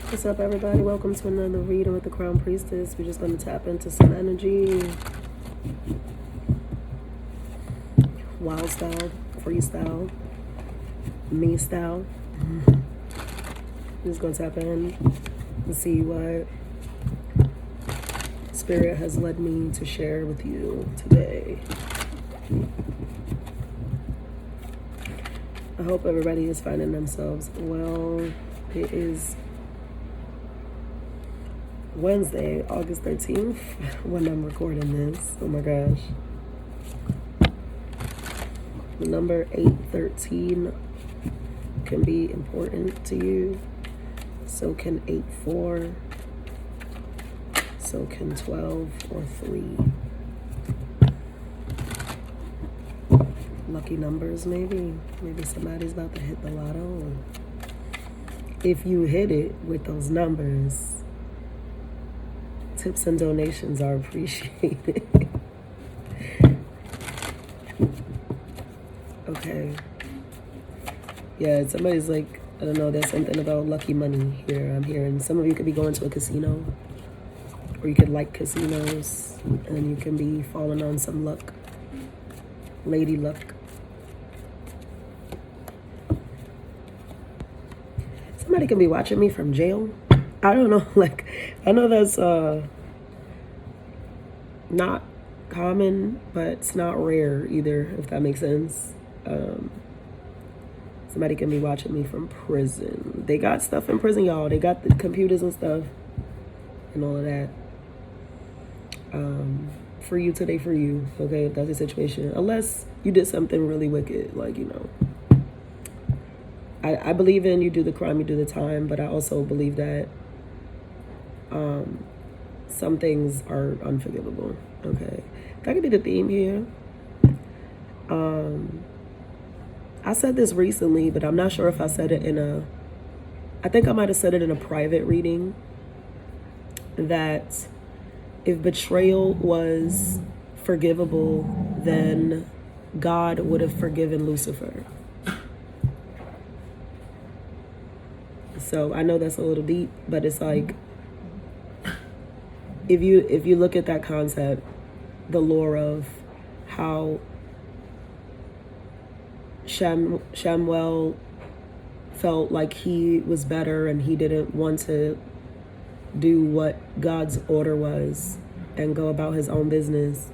What's up, everybody? Welcome to another reading with the Crown Priestess. We're just going to tap into some energy. Wild style, freestyle, me style. I'm just going to tap in and see what Spirit has led me to share with you today. I hope everybody is finding themselves well. It is Wednesday, August 13th, when I'm recording this. Oh my gosh. The number 813 can be important to you. So can 84. So can 12 or 3. Lucky numbers, maybe. Maybe somebody's about to hit the lotto. If you hit it with those numbers, tips and donations are appreciated. Okay. Yeah, somebody's like, I don't know, there's something about lucky money here. I'm hearing some of you could be going to a casino, or you could like casinos, and you can be falling on some luck. Lady luck. Somebody can be watching me from jail. I don't know, I know that's not common, but it's not rare either, if that makes sense. Somebody can be watching me from prison. They got stuff in prison, y'all. They got the computers and stuff and all of that. For you today, for you, okay, if that's the situation. Unless you did something really wicked, I believe in you do the crime, you do the time, but I also believe that some things are unforgivable, okay? That could be the theme here. I said this recently, but I'm not sure if I said it I think I might have said it in a private reading, that if betrayal was forgivable, then God would have forgiven Lucifer. So I know that's a little deep, but it's like, if you look at that concept, the lore of how Shamuel felt like he was better and he didn't want to do what God's order was and go about his own business.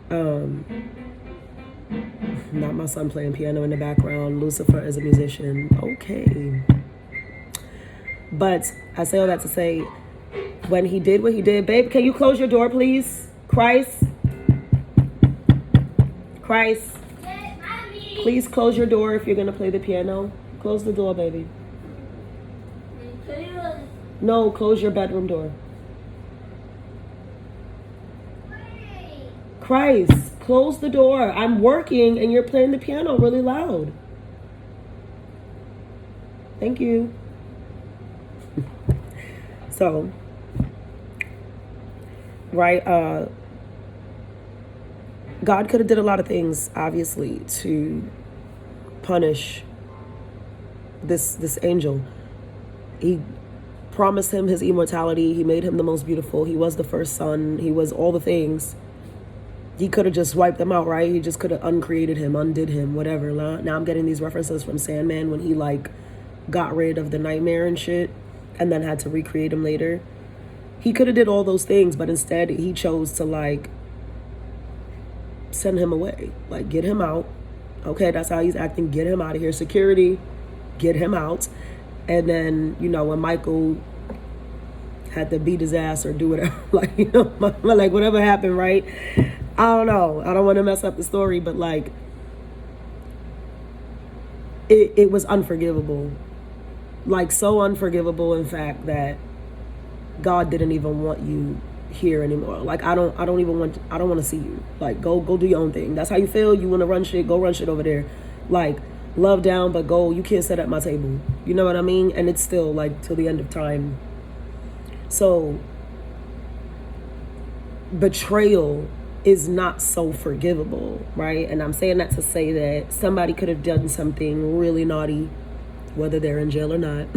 Not my son playing piano in the background. Lucifer is a musician. Okay. But I say all that to say, when he did what he did, babe, can you close your door, please? Christ, please close your door if you're going to play the piano. Close the door, baby. No, close your bedroom door. Christ, close the door. I'm working and you're playing the piano really loud. Thank you. So, right, God could have did a lot of things, obviously, to punish this angel. He promised him his immortality. He made him the most beautiful. He was the first son. He was all the things. He could have just wiped them out, right? He just could have uncreated him, undid him, whatever. Now I'm getting these references from Sandman when he got rid of the nightmare and shit and then had to recreate him later. He could have did all those things, but instead he chose to send him away. Get him out. Okay, that's how he's acting. Get him out of here. Security, get him out. And then, when Michael had to beat his ass or do whatever, whatever happened, right? I don't know. I don't want to mess up the story, but it was unforgivable. So unforgivable, in fact, that God didn't even want you here anymore. I don't want to see you. Go do your own thing. That's how you feel. You want to run shit, go run shit over there. Love down, but go. You can't sit at my table. You know what I mean? And it's still till the end of time. So betrayal is not so forgivable, right? And I'm saying that to say that somebody could have done something really naughty, whether they're in jail or not,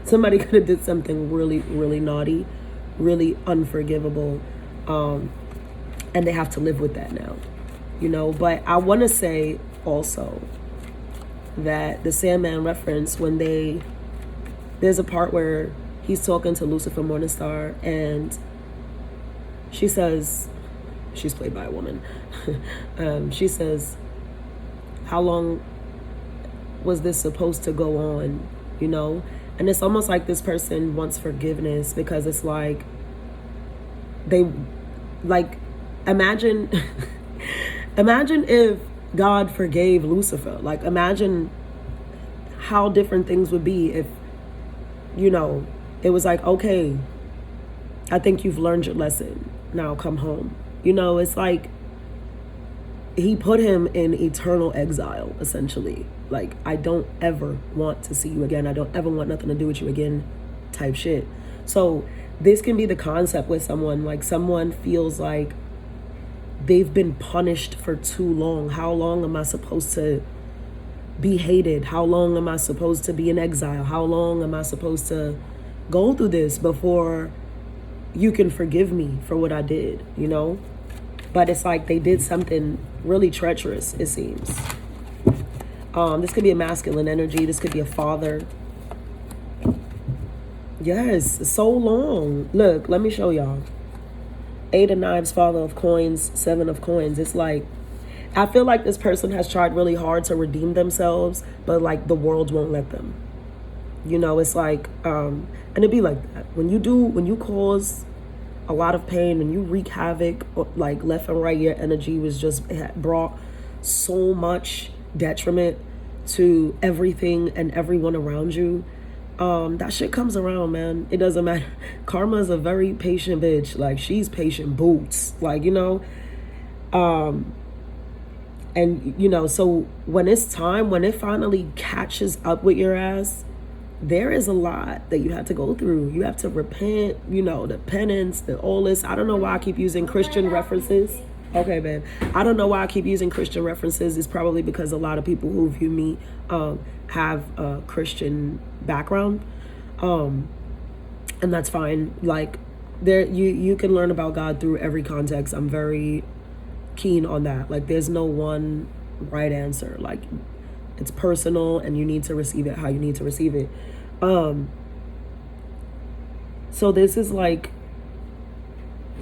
Somebody could have did something really, really naughty, really unforgivable, and they have to live with that now, you know. But I want to say also that the Sandman reference, when there's a part where he's talking to Lucifer Morningstar, and she says, she's played by a woman, she says, how long was this supposed to go on, you know? And it's almost like this person wants forgiveness, because it's like they, like, imagine imagine if God forgave Lucifer. Like, imagine how different things would be if, you know, it was like, okay, I think you've learned your lesson, now come home. You know, it's like he put him in eternal exile, essentially. Like, I don't ever want to see you again. I don't ever want nothing to do with you again type shit. So this can be the concept with someone. Like, someone feels like they've been punished for too long. How long am I supposed to be hated? How long am I supposed to be in exile? How long am I supposed to go through this before you can forgive me for what I did, you know? But it's like they did something really treacherous, it seems. This could be a masculine energy. This could be a father. Yes, so long. Look, let me show y'all. 8 of Knives, Father of Coins, 7 of Coins. It's like, I feel like this person has tried really hard to redeem themselves, but like the world won't let them. You know, it's like, and it'd be like that. When you cause a lot of pain, when you wreak havoc, like left and right, your energy was just, it brought so much detriment to everything and everyone around you. That shit comes around, man. It doesn't matter. Karma is a very patient bitch. Like, she's patient boots. Like, you know, and you know, so when it's time, when it finally catches up with your ass, there is a lot that you have to go through. You have to repent, you know, the penance, the all this. I don't know why I keep using Christian references. Okay, babe. I don't know why I keep using Christian references. It's probably because a lot of people who view me have a Christian background. And that's fine. Like, there, you can learn about God through every context. I'm very keen on that. Like, there's no one right answer. Like, it's personal, and you need to receive it how you need to receive it. So this is like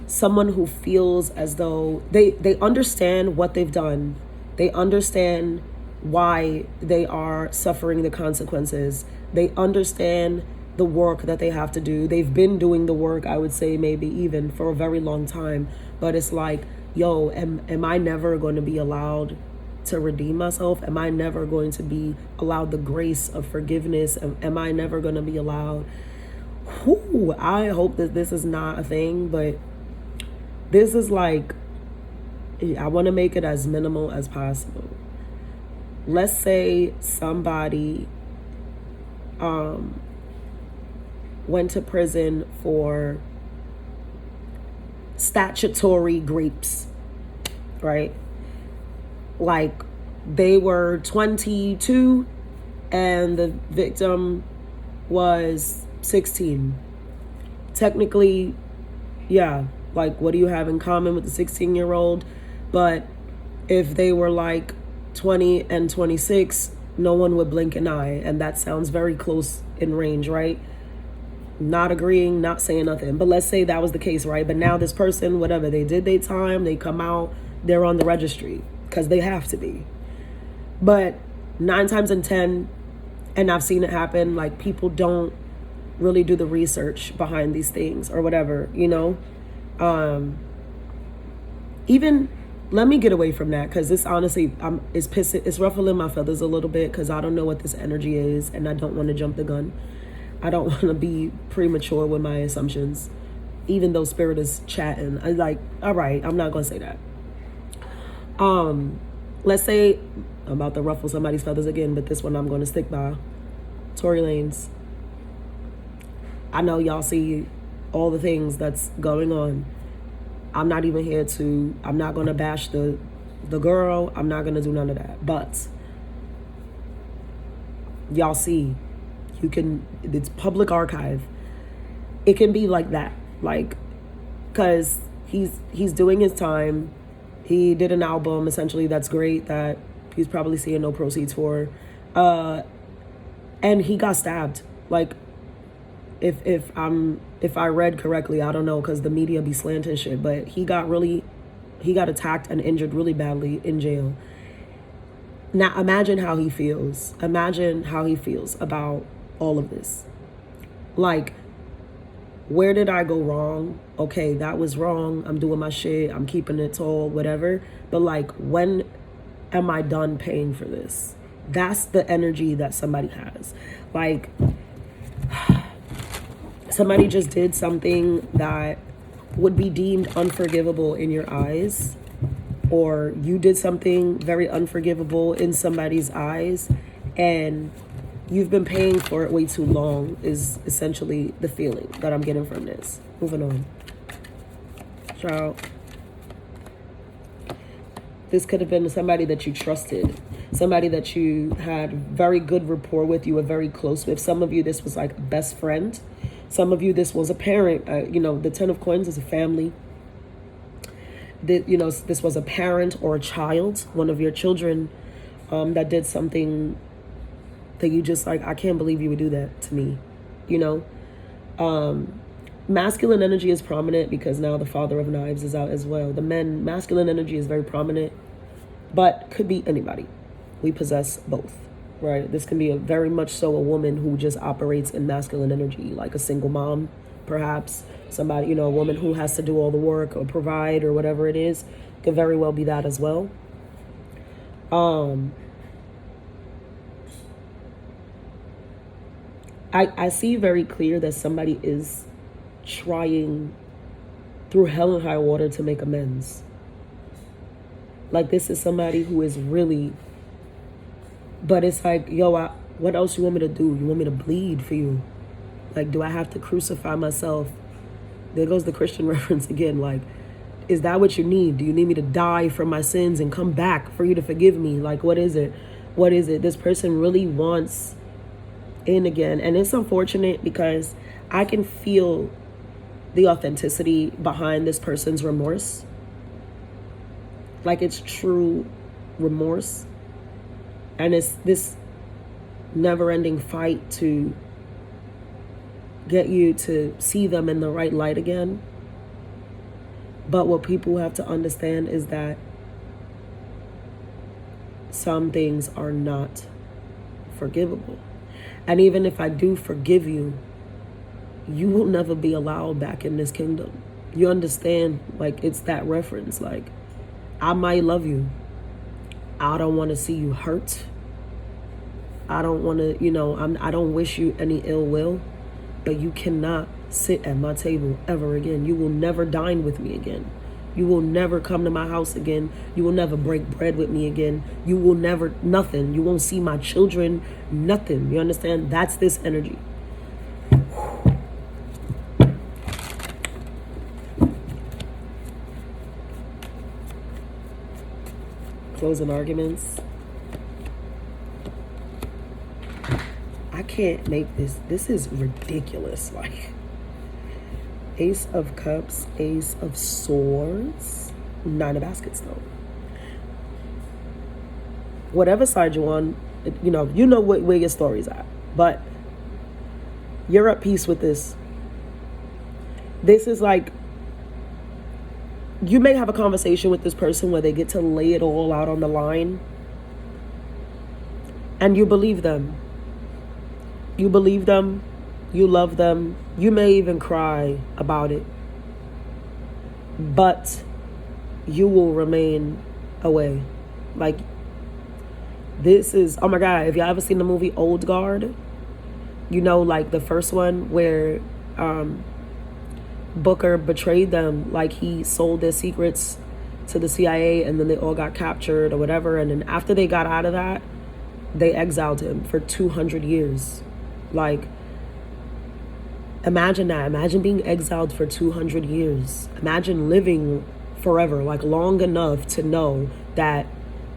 someone who feels as though they understand what they've done. They understand why they are suffering the consequences. They understand the work that they have to do. They've been doing the work, I would say, maybe even for a very long time. But it's like, yo, am I never going to be allowed to redeem myself? Am I never going to be allowed the grace of forgiveness? Am I never going to be allowed? Whew, I hope that this is not a thing, but this is like, I want to make it as minimal as possible. Let's say somebody went to prison for statutory grapes, right? Like, they were 22 and the victim was 16. Technically, yeah, like, what do you have in common with the 16-year-old? But if they were like 20 and 26, no one would blink an eye. And that sounds very close in range, right? Not agreeing, not saying nothing. But let's say that was the case, right? But now this person, whatever, they did their time, they come out, they're on the registry because they have to be. But 9 times in 10, and I've seen it happen, like, people don't really do the research behind these things or whatever, you know? Even, let me get away from that, because it's honestly, it's ruffling my feathers a little bit, because I don't know what this energy is, and I don't want to jump the gun. I don't want to be premature with my assumptions, even though spirit is chatting. I like, all right, I'm not going to say that. Let's say, I'm about to ruffle somebody's feathers again, but this one I'm going to stick by. Tory Lanez. I know y'all see all the things that's going on. I'm not even here to, I'm not going to bash the girl. I'm not going to do none of that. But y'all see it's public archive. It can be like that, like, because he's doing his time. He did an album, essentially, that's great, that he's probably seeing no proceeds for. And he got stabbed. Like, if I read correctly, I don't know, because the media be slanting shit, but he got attacked and injured really badly in jail. Now imagine how he feels. Imagine how he feels about all of this. Like, where did I go wrong? Okay, that was wrong. I'm doing my shit. I'm keeping it tall, whatever. But like, when am I done paying for this? That's the energy that somebody has. Like, somebody just did something that would be deemed unforgivable in your eyes, or you did something very unforgivable in somebody's eyes, and you've been paying for it way too long, is essentially the feeling that I'm getting from this. Moving on. Ciao. This could have been somebody that you trusted, somebody that you had very good rapport with, you were very close with. Some of you, this was like a best friend. Some of you, this was a parent. The 10 of Coins is a family. This was a parent or a child, one of your children, that did something that you just like, I can't believe you would do that to me, Masculine energy is prominent because now the Father of Knives is out as well. Masculine energy is very prominent, but could be anybody. We possess both, right? This can be very much so a woman who just operates in masculine energy, like a single mom, perhaps. Somebody, a woman who has to do all the work or provide or whatever it is, could very well be that as well. I see very clear that somebody is trying through hell and high water to make amends. Like, this is somebody who is really, but it's like, yo, what else you want me to do? You want me to bleed for you? Like, do I have to crucify myself? There goes the Christian reference again. Like, is that what you need? Do you need me to die for my sins and come back for you to forgive me? Like, what is it? What is it? This person really wants in again. And it's unfortunate because I can feel the authenticity behind this person's remorse. Like, it's true remorse. And it's this never-ending fight to get you to see them in the right light again. But what people have to understand is that some things are not forgivable. And even if I do forgive you, you will never be allowed back in this kingdom. You understand? Like, it's that reference. Like, I might love you. I don't want to see you hurt. I don't want to, I don't wish you any ill will, but you cannot sit at my table ever again. You will never dine with me again. You will never come to my house again. You will never break bread with me again. You will never, nothing. You won't see my children, nothing. You understand? That's this energy. Closing arguments. I can't make this. This is ridiculous. Like, Ace of Cups, Ace of Swords, Nine of Baskets, though. Whatever side you're on, you know where your story's at. But you're at peace with this. This is like, you may have a conversation with this person where they get to lay it all out on the line. And you believe them. You believe them. You love them. You may even cry about it. But you will remain away. Like, this is, oh my God, if y'all ever seen the movie Old Guard, like the first one where Booker betrayed them, like he sold their secrets to the CIA and then they all got captured or whatever. And then after they got out of that, they exiled him for 200 years. Like, imagine that. Imagine being exiled for 200 years. Imagine living forever, like long enough to know that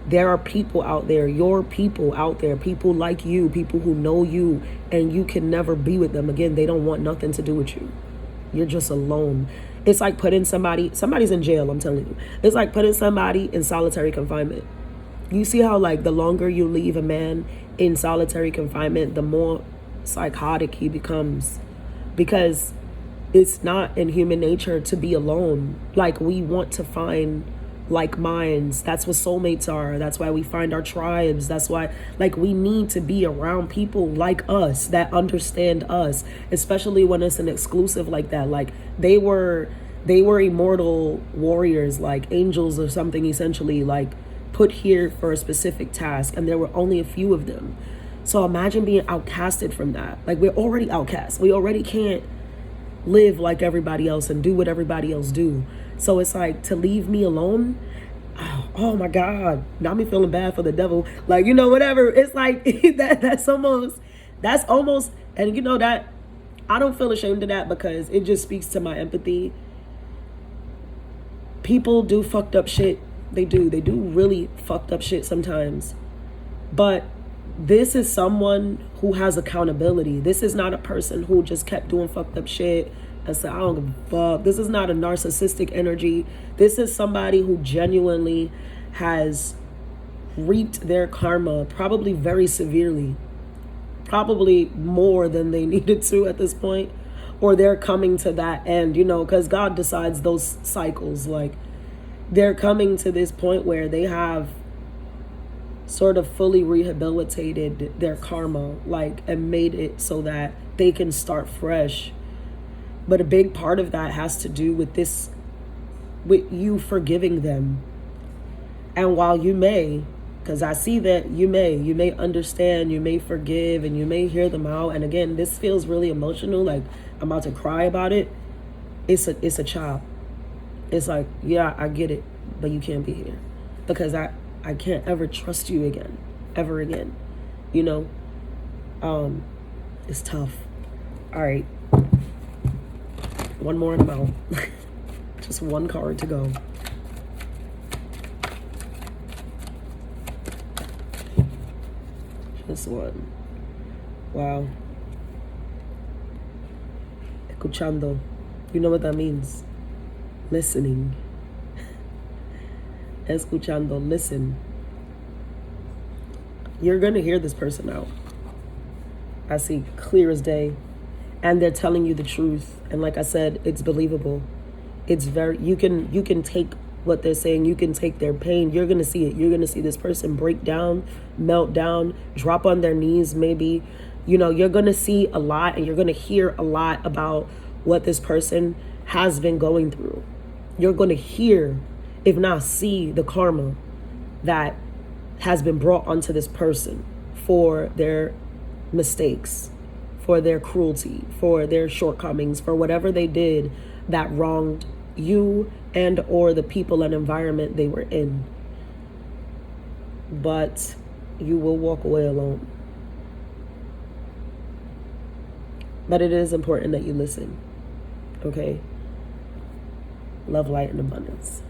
There are people out there, your people out there, people like you, people who know you, and you can never be with them again. They don't want nothing to do with you. You're just alone. It's like putting somebody's in jail, I'm telling you. It's like putting somebody in solitary confinement. You see how, like, the longer you leave a man in solitary confinement, the more psychotic he becomes, because it's not in human nature to be alone. Like, we want to find like minds. That's what soulmates are. That's why we find our tribes. That's why, like, we need to be around people like us that understand us, especially when it's an exclusive like that. Like, they were immortal warriors, like angels or something, essentially, like put here for a specific task, and there were only a few of them. So imagine being outcasted from that. Like, we're already outcast. We already can't live like everybody else and do what everybody else do. So it's like, to leave me alone, oh my God, now me feeling bad for the devil. Like, you know, whatever. It's like that's almost, and you know that I don't feel ashamed of that, because it just speaks to my empathy. People do fucked up shit. They do really fucked up shit sometimes. But this is someone who has accountability. This is not a person who just kept doing fucked up shit and said, I don't give a fuck. This is not a narcissistic energy. This is somebody who genuinely has reaped their karma, probably very severely, probably more than they needed to at this point, or they're coming to that end, you know, because God decides those cycles. Like, they're coming to this point where they have sort of fully rehabilitated their karma, like, and made it so that they can start fresh. But a big part of that has to do with this, with you forgiving them. And while you may, because I see that you may understand, you may forgive, and you may hear them out. And again, this feels really emotional, like I'm about to cry about it. It's a chop. It's like, yeah, I get it, but you can't be here, because I can't ever trust you again, ever again. You know, it's tough. All right. One more in the mouth. Just one card to go. This one. Wow. Escuchando. You know what that means? Listening. Escuchando. Listen. You're going to hear this person out. I see clear as day. And they're telling you the truth. And like I said, it's believable. It's very, you can take what they're saying. You can take their pain. You're going to see it. You're going to see this person break down, melt down, drop on their knees maybe. You know, you're going to see a lot, and you're going to hear a lot about what this person has been going through. You're going to hear, if not see, the karma that has been brought onto this person for their mistakes, for their cruelty, for their shortcomings, for whatever they did that wronged you and or the people and environment they were in. But you will walk away alone. But it is important that you listen. Okay? Love, light, and abundance.